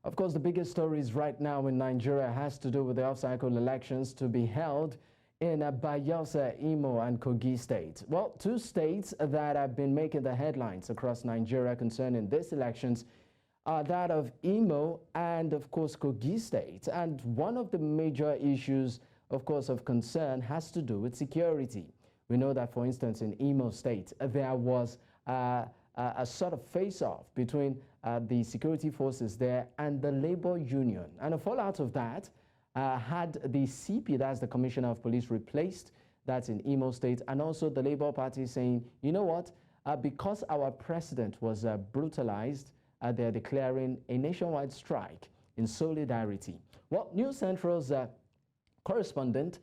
Of course, the biggest stories right now in Nigeria has to do with the off-cycle elections to be held in Bayelsa, Imo, and Kogi states. Well, two states that have been making the headlines across Nigeria concerning these elections are that of Imo and, of course, Kogi state. And one of the major issues, of course, of concern has to do with security. We know that, for instance, in Imo state, there was a sort of face-off between the security forces there and the labor union. And a fallout of that had the CP, that's the Commissioner of Police, replaced. That's in Imo state. And also the Labour Party saying, you know what, because our president was brutalized, they're declaring a nationwide strike in solidarity. Well, News Central's correspondent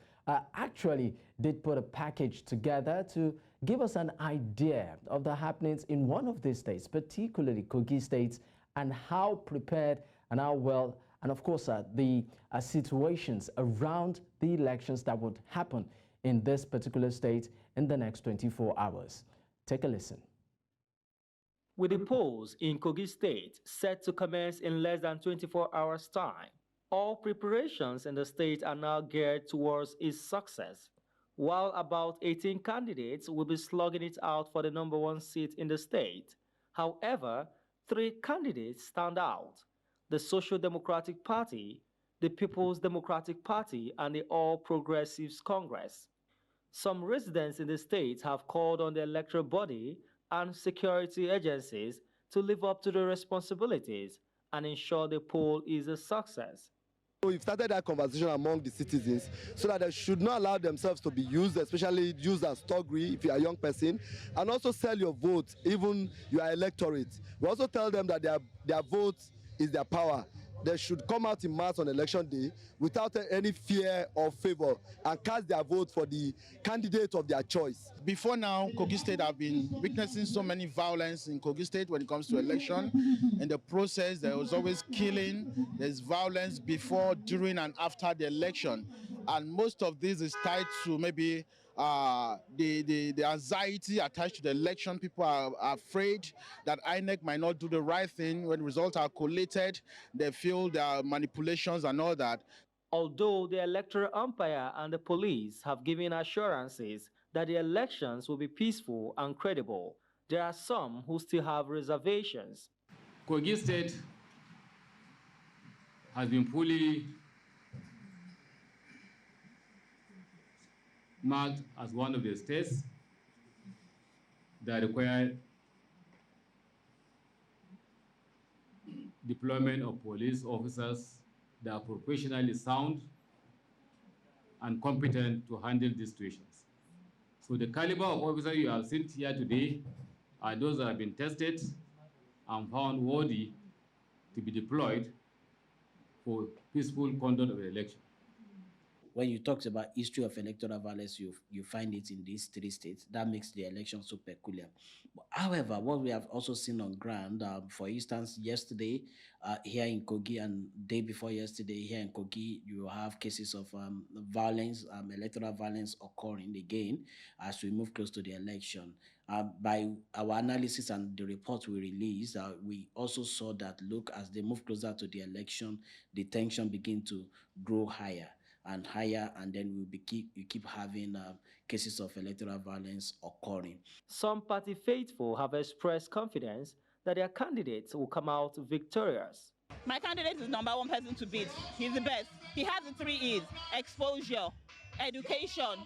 actually did put a package together to give us an idea of the happenings in one of these states, particularly Kogi states, and how prepared and how well, and of course the situations around the elections that would happen in this particular state in the next 24 hours. Take a listen. With the polls in Kogi State set to commence in less than 24 hours' time, all preparations in the state are now geared towards its success, while about 18 candidates will be slugging it out for the #1 seat in the state. However, 3 candidates stand out: the Social Democratic Party, the People's Democratic Party, and the All Progressives Congress. Some residents in the state have called on the electoral body and security agencies to live up to the responsibilities and ensure the poll is a success. We've started that conversation among the citizens so that they should not allow themselves to be used, especially used as thuggery if you are a young person, and also sell your vote, even your electorate. We also tell them that their vote is their power. They should come out in mass on election day without any fear or favor and cast their vote for the candidate of their choice. Before now, Kogi State have been witnessing so many violence in Kogi State when it comes to election. In the process, there was always killing, there's violence before, during, and after the election. And most of this is tied to maybe the anxiety attached to the election. People are afraid that INEC might not do the right thing. When results are collated, they feel there are manipulations and all that. Although the electoral umpire and the police have given assurances that the elections will be peaceful and credible, there are some who still have reservations. Kogi State has been fully marked as one of the states that require deployment of police officers that are professionally sound and competent to handle these situations. So the caliber of officers you have seen here today are those that have been tested and found worthy to be deployed for peaceful conduct of the election. When you talk about history of electoral violence, you find it in these 3 states. That makes the election so peculiar. But however, what we have also seen on ground, for instance, yesterday here in Kogi and day before yesterday here in Kogi, you have cases of violence, electoral violence occurring again as we move close to the election. By our analysis and the report we released, we also saw that, look, as they move closer to the election, the tension begin to grow higher and higher, and then you keep having cases of electoral violence occurring. Some party faithful have expressed confidence that their candidates will come out victorious. My candidate is #1 person to beat. He's the best. He has the 3 E's: exposure, education,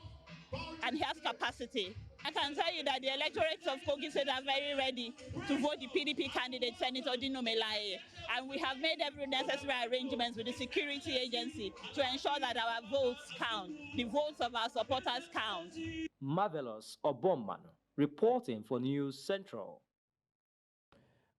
and he has capacity. I can tell you that the electorates of Kogi State are very ready to vote the PDP candidate, Senator Dino Melaye. And we have made every necessary arrangements with the security agency to ensure that our votes count, the votes of our supporters count. Marvelous Obomman, reporting for News Central.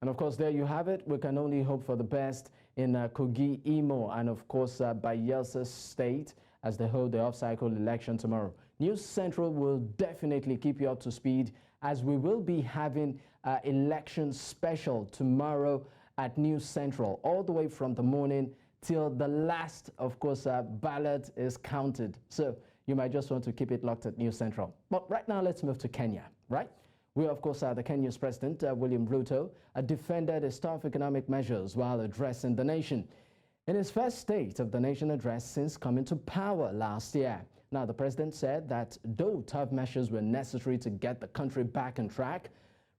And of course, there you have it. We can only hope for the best in Kogi, Imo, and of course Bayelsa State as they hold the off-cycle election tomorrow. News Central will definitely keep you up to speed as we will be having election special tomorrow at News Central, all the way from the morning till the last, of course, ballot is counted. So you might just want to keep it locked at News Central. But right now, let's move to Kenya, right? We, of course, the Kenya's President, William Ruto, defended his tough economic measures while addressing the nation. In his first State of the Nation address since coming to power last year. Now, the president said that though tough measures were necessary to get the country back on track,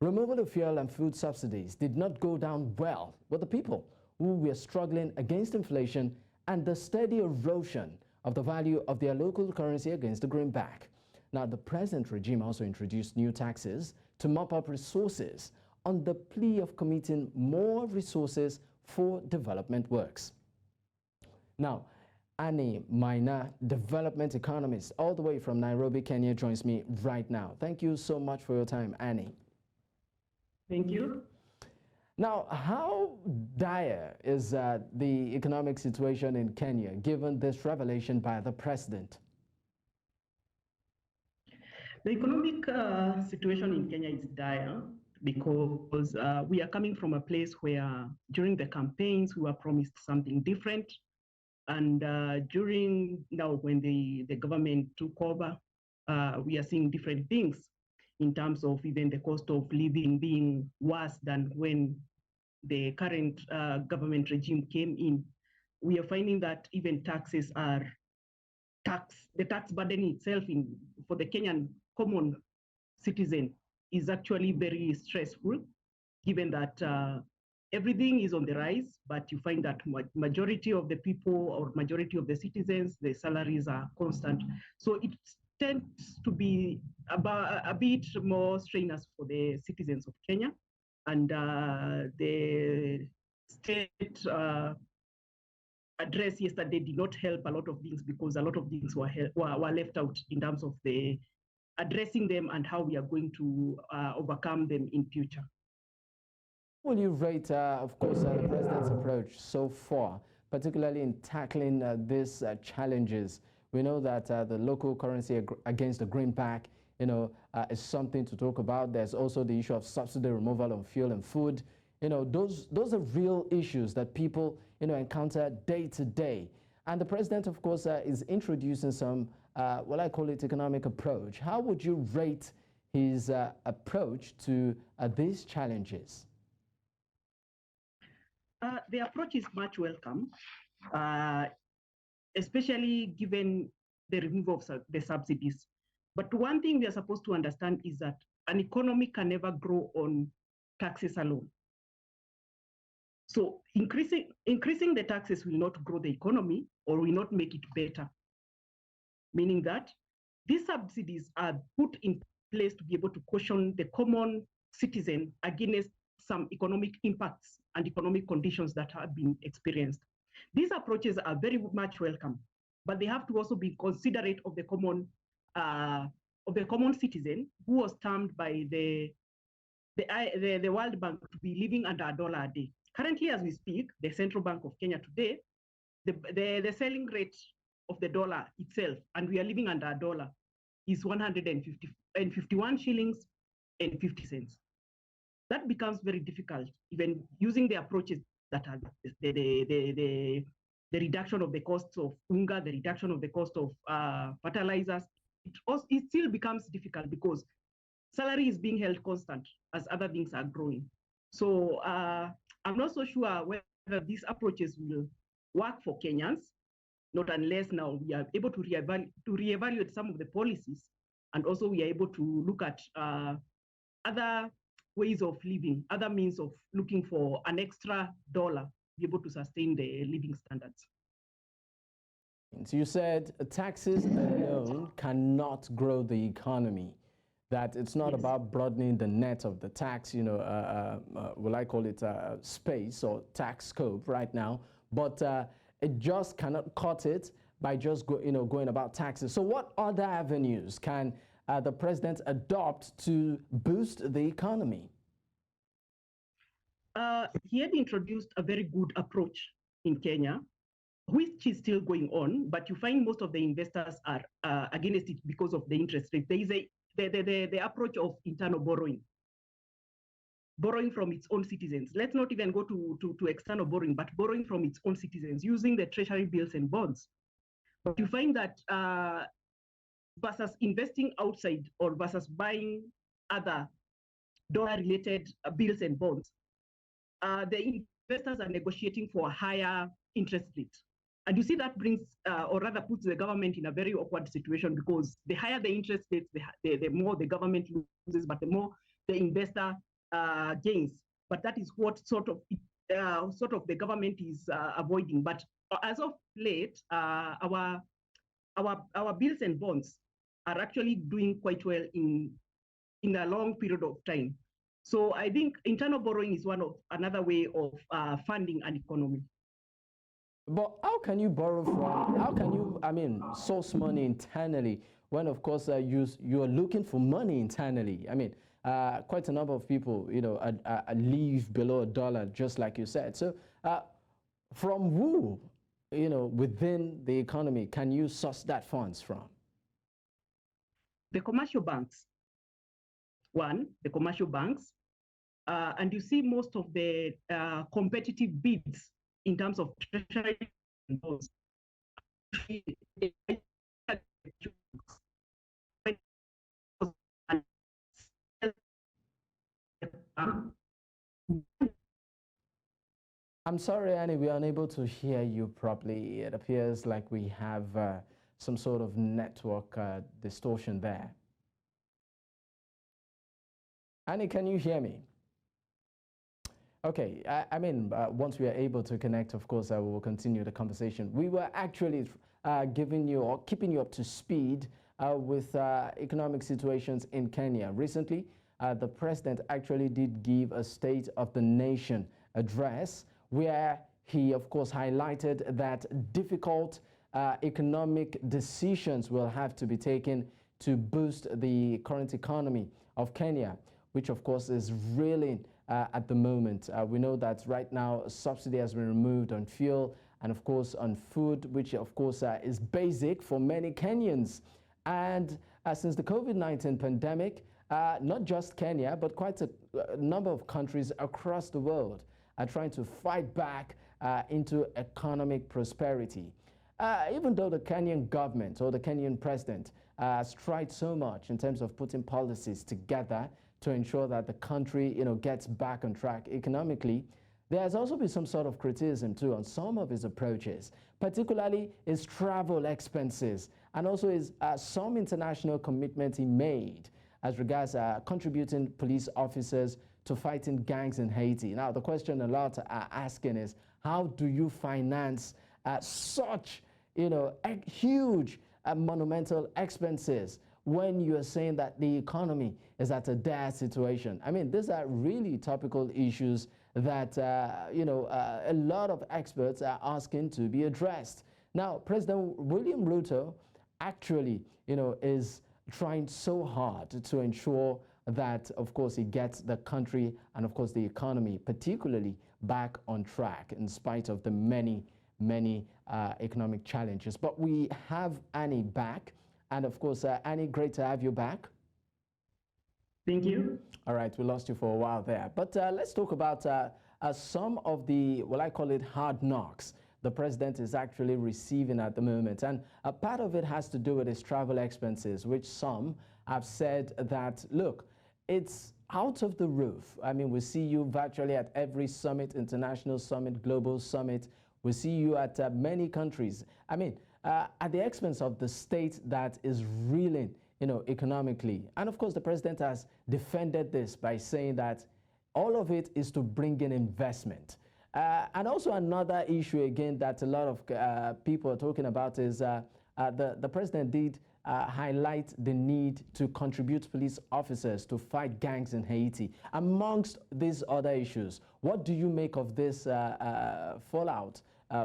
removal of fuel and food subsidies did not go down well with the people who were struggling against inflation and the steady erosion of the value of their local currency against the greenback. Now, the present regime also introduced new taxes to mop up resources on the plea of committing more resources for development works. Now, Maina, development economist, all the way from Nairobi, Kenya, joins me right now. Thank you so much for your time, Annie. Thank you. Now, how dire is the economic situation in Kenya, given this revelation by the president? The economic situation in Kenya is dire because we are coming from a place where during the campaigns we were promised something different. And during now when the government took over, we are seeing different things in terms of even the cost of living being worse than when the current government regime came in. We are finding that even taxes are the tax burden itself for the Kenyan common citizen is actually very stressful, given that everything is on the rise, but you find that majority of the people or majority of the citizens, the salaries are constant. So it tends to be about a bit more strenuous for the citizens of Kenya. And the state address yesterday did not help a lot of things because a lot of things were left out in terms of the addressing them and how we are going to overcome them in future. Will you rate, of course, the president's approach so far, particularly in tackling these challenges? We know that the local currency against the greenback, is something to talk about. There's also the issue of subsidy removal on fuel and food. Those are real issues that people, encounter day to day. And the president, of course, is introducing some, what I call it, economic approach. How would you rate his approach to these challenges? The approach is much welcome, especially given the removal of the subsidies. But one thing we are supposed to understand is that an economy can never grow on taxes alone. So increasing the taxes will not grow the economy or will not make it better. Meaning that these subsidies are put in place to be able to caution the common citizen against some economic impacts and economic conditions that have been experienced. These approaches are very much welcome, but they have to also be considerate of the common citizen who was termed by the World Bank to be living under $1 a day. Currently, as we speak, the Central Bank of Kenya today, the selling rate of the dollar itself, and we are living under $1, is 151 shillings and 50 cents. That becomes very difficult, even using the approaches that are the reduction of the costs of unga, the reduction of the cost of fertilizers. It still becomes difficult because salary is being held constant as other things are growing. So I'm not so sure whether these approaches will work for Kenyans, not unless now we are able to reevaluate some of the policies, and also we are able to look at other ways of living, other means of looking for an extra dollar to be able to sustain the living standards. So you said taxes alone cannot grow the economy, that it's not about broadening the net of the tax, will I call it space or tax scope right now, but it just cannot cut it by just going about taxes. So what other avenues can the president adopt to boost the economy? He had introduced a very good approach in Kenya, which is still going on, but you find most of the investors are against it because of the interest rate. There is the approach of internal borrowing from its own citizens. Let's not even go to external borrowing, but borrowing from its own citizens using the treasury bills and bonds. But you find that versus investing outside or versus buying other dollar-related bills and bonds, the investors are negotiating for a higher interest rate. And you see that brings, or rather puts the government in a very awkward situation, because the higher the interest rates, the more the government loses, but the more the investor gains. But that is what sort of the government is avoiding. But as of late, our bills and bonds are actually doing quite well in a long period of time. So I think internal borrowing is another way of funding an economy. But how can you borrow from, how can you, source money internally when, of course, you are looking for money internally? Quite a number of people, live below $1, just like you said. So from who, within the economy, can you source that funds from? The commercial banks. The commercial banks. And you see most of the competitive bids in terms of treasury bonds. I'm sorry, Annie, we are unable to hear you properly. It appears like we have some sort of network distortion there. Annie, can you hear me? Okay, once we are able to connect, of course, we will continue the conversation. We were actually giving you or keeping you up to speed with economic situations in Kenya. Recently, the president actually did give a State of the Nation address where he, of course, highlighted that difficult economic decisions will have to be taken to boost the current economy of Kenya, which, of course, is reeling at the moment. We know that right now a subsidy has been removed on fuel and, of course, on food, which, of course, is basic for many Kenyans. And since the COVID-19 pandemic, not just Kenya, but quite a number of countries across the world are trying to fight back into economic prosperity. Even though the Kenyan government or the Kenyan president has tried so much in terms of putting policies together to ensure that the country, gets back on track economically, there has also been some sort of criticism too on some of his approaches, particularly his travel expenses and also his some international commitments he made as regards contributing police officers to fighting gangs in Haiti. Now, the question a lot are asking is, how do you finance such, huge monumental expenses when you're saying that the economy is at a dire situation? These are really topical issues that, a lot of experts are asking to be addressed. Now, President William Ruto actually, is trying so hard to ensure that, of course, he gets the country and, of course, the economy particularly back on track in spite of the many economic challenges. But we have Annie back. And, of course, Annie, great to have you back. Thank you. All right, we lost you for a while there. But let's talk about some of the, well, I call it hard knocks the president is actually receiving at the moment. And a part of it has to do with his travel expenses, which some have said that, look, it's out of the roof. We see you virtually at every summit, international summit, global summit. We see you at many countries. At the expense of the state that is reeling, economically. And of course, the president has defended this by saying that all of it is to bring in investment. And also another issue again that a lot of people are talking about is the president did highlight the need to contribute police officers to fight gangs in Haiti, amongst these other issues. What do you make of this fallout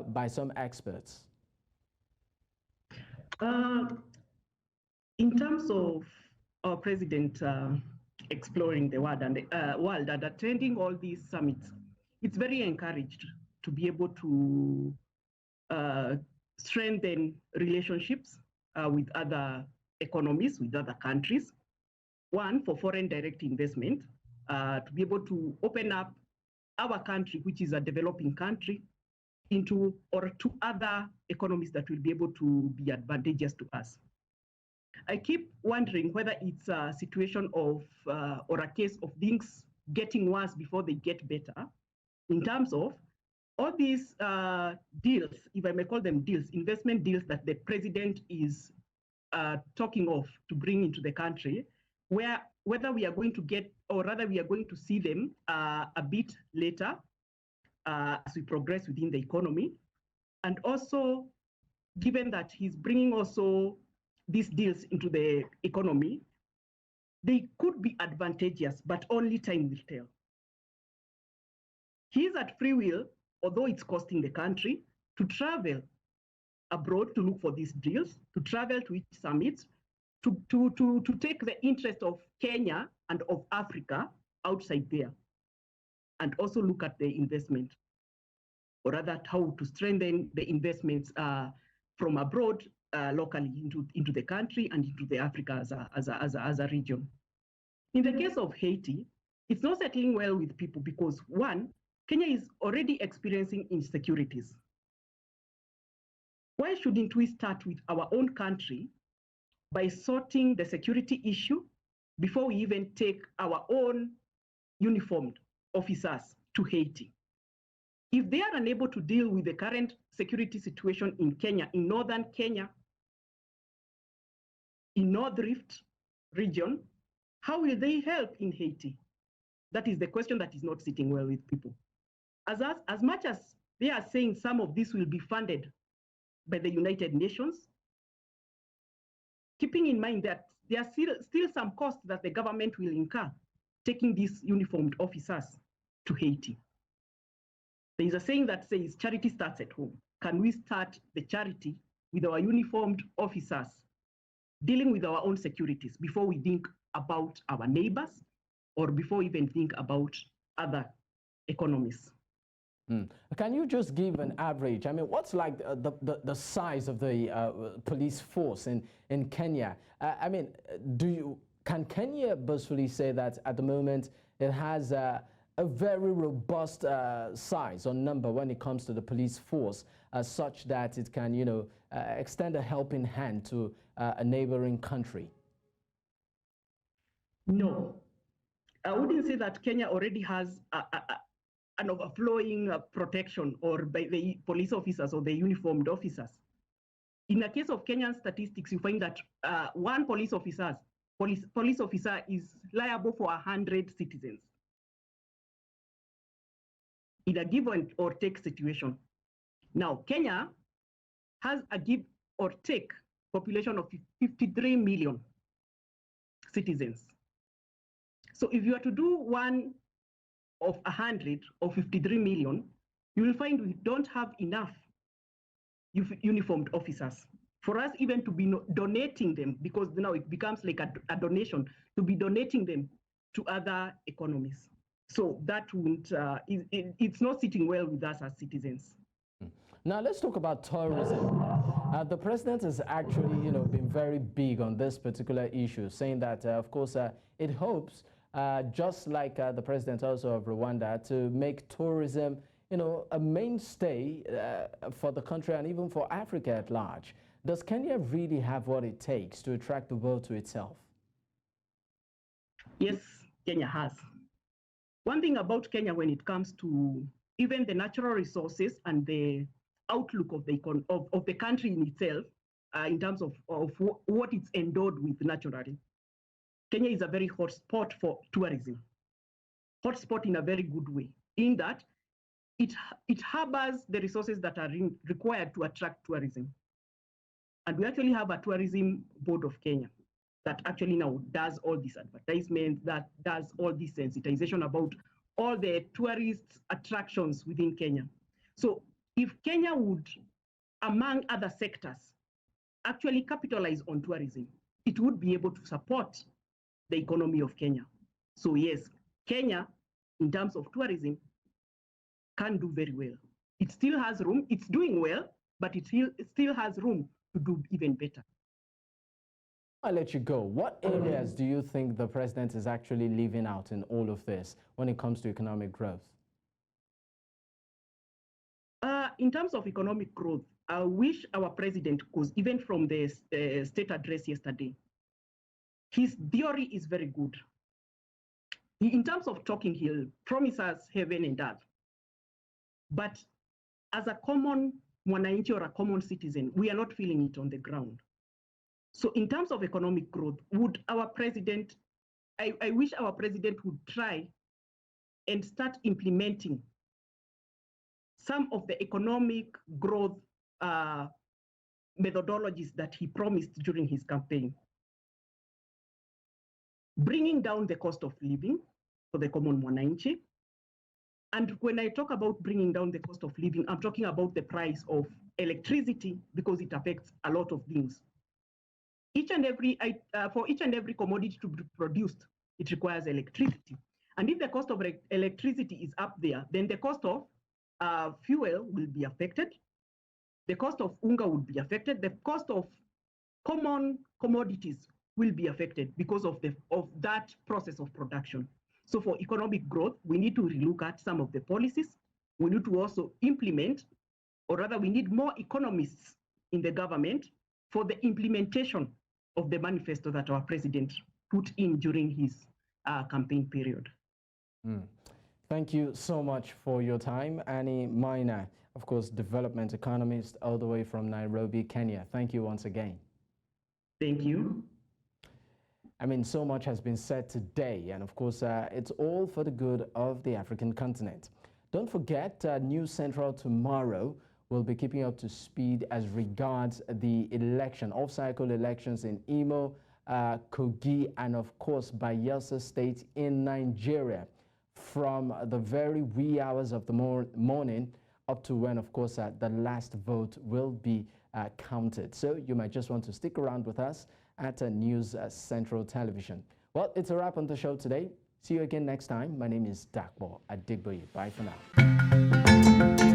by some experts? In terms of our president exploring the world and attending all these summits, it's very encouraged to be able to strengthen relationships with other economies, with other countries. One, for foreign direct investment, to be able to open up our country, which is a developing country, into or to other economies that will be able to be advantageous to us. I keep wondering whether it's a situation of or a case of things getting worse before they get better, in terms of all these deals, if I may call them deals, investment deals that the president is talking of to bring into the country, whether we are going to get, or rather we are going to see them a bit later as we progress within the economy. And also, given that he's bringing also these deals into the economy, they could be advantageous, but only time will tell. He's at free will, although it's costing the country, to travel abroad to look for these deals, to travel to each summits, to take the interest of Kenya and of Africa outside there, and also look at the investment, or rather how to strengthen the investments from abroad locally into the country and into the Africa as a region. In the case of Haiti, it's not settling well with people because, one, Kenya is already experiencing insecurities. Why shouldn't we start with our own country by sorting the security issue before we even take our own uniformed officers to Haiti? If they are unable to deal with the current security situation in Kenya, in northern Kenya, in North Rift region, how will they help in Haiti? That is the question that is not sitting well with people. As much as they are saying some of this will be funded by the United Nations, keeping in mind that there are still some costs that the government will incur taking these uniformed officers to Haiti. There is a saying that says charity starts at home. Can we start the charity with our uniformed officers dealing with our own securities before we think about our neighbors or before we even think about other economies? Can you just give an average? I mean, what's like the size of the police force in Kenya? I mean, can Kenya boastfully say that at the moment it has a very robust size or number when it comes to the police force, such that it can, extend a helping hand to a neighboring country? No, I wouldn't say that Kenya already has an overflowing protection or by the police officers or the uniformed officers. In the case of Kenyan statistics, you find that one police officer is liable for 100 citizens in a give or take situation. Now, Kenya has a give or take population of 53 million citizens. So if you are to do one of 100 or 53 million, you will find we don't have enough uniformed officers for us even to be donating them, because now it becomes like a donation, to be donating them to other economies. So that won't, it's not sitting well with us as citizens. Now let's talk about tourism. The president has actually, been very big on this particular issue, saying that, of course, it hopes, just like the president also of Rwanda, to make tourism, a mainstay for the country and even for Africa at large. Does Kenya really have what it takes to attract the world to itself? Yes, Kenya has. One thing about Kenya when it comes to even the natural resources and the outlook of the country in itself, in terms of what it's endowed with naturally, Kenya is a very hot spot for tourism. Hot spot in a very good way, in that it harbors the resources that are required to attract tourism. And we actually have a tourism board of Kenya that actually now does all this advertisement, that does all this sensitization about all the tourist attractions within Kenya. So if Kenya would, among other sectors, actually capitalize on tourism, it would be able to support the economy of Kenya. So yes, Kenya, in terms of tourism, can do very well. It still has room. It's doing well, but it still has room to do even better. I'll let you go. What areas do you think the president is actually leaving out in all of this when it comes to economic growth? In terms of economic growth, I wish our president, because even from the state address yesterday, his theory is very good. In terms of talking, he'll promise us heaven and earth. But as a common mwananchi or a common citizen, we are not feeling it on the ground. So in terms of economic growth, would our president, I wish our president would try and start implementing some of the economic growth methodologies that he promised during his campaign. Bringing down the cost of living for the common mwananchi. And when I talk about bringing down the cost of living, I'm talking about the price of electricity because it affects a lot of things. For each and every commodity to be produced, it requires electricity. And if the cost of electricity is up there, then the cost of fuel will be affected. The cost of unga would be affected. The cost of common commodities will be affected because of that process of production. So for economic growth, we need to relook at some of the policies. We need to also implement, or rather we need more economists in the government for the implementation of the manifesto that our president put in during his campaign period. Thank you so much for your time. Annie Maina, of course, development economist all the way from Nairobi, Kenya. Thank you once again. Thank you. I mean, so much has been said today, and of course, it's all for the good of the African continent. Don't forget, News Central tomorrow will be keeping up to speed as regards the election, off-cycle elections in Imo, Kogi, and of course, Bayelsa State in Nigeria from the very wee hours of the morning up to when, of course, the last vote will be counted. So you might just want to stick around with us at News Central Television. Well, it's a wrap on the show today. See you again next time. My name is Dapo Adegboye. Bye for now.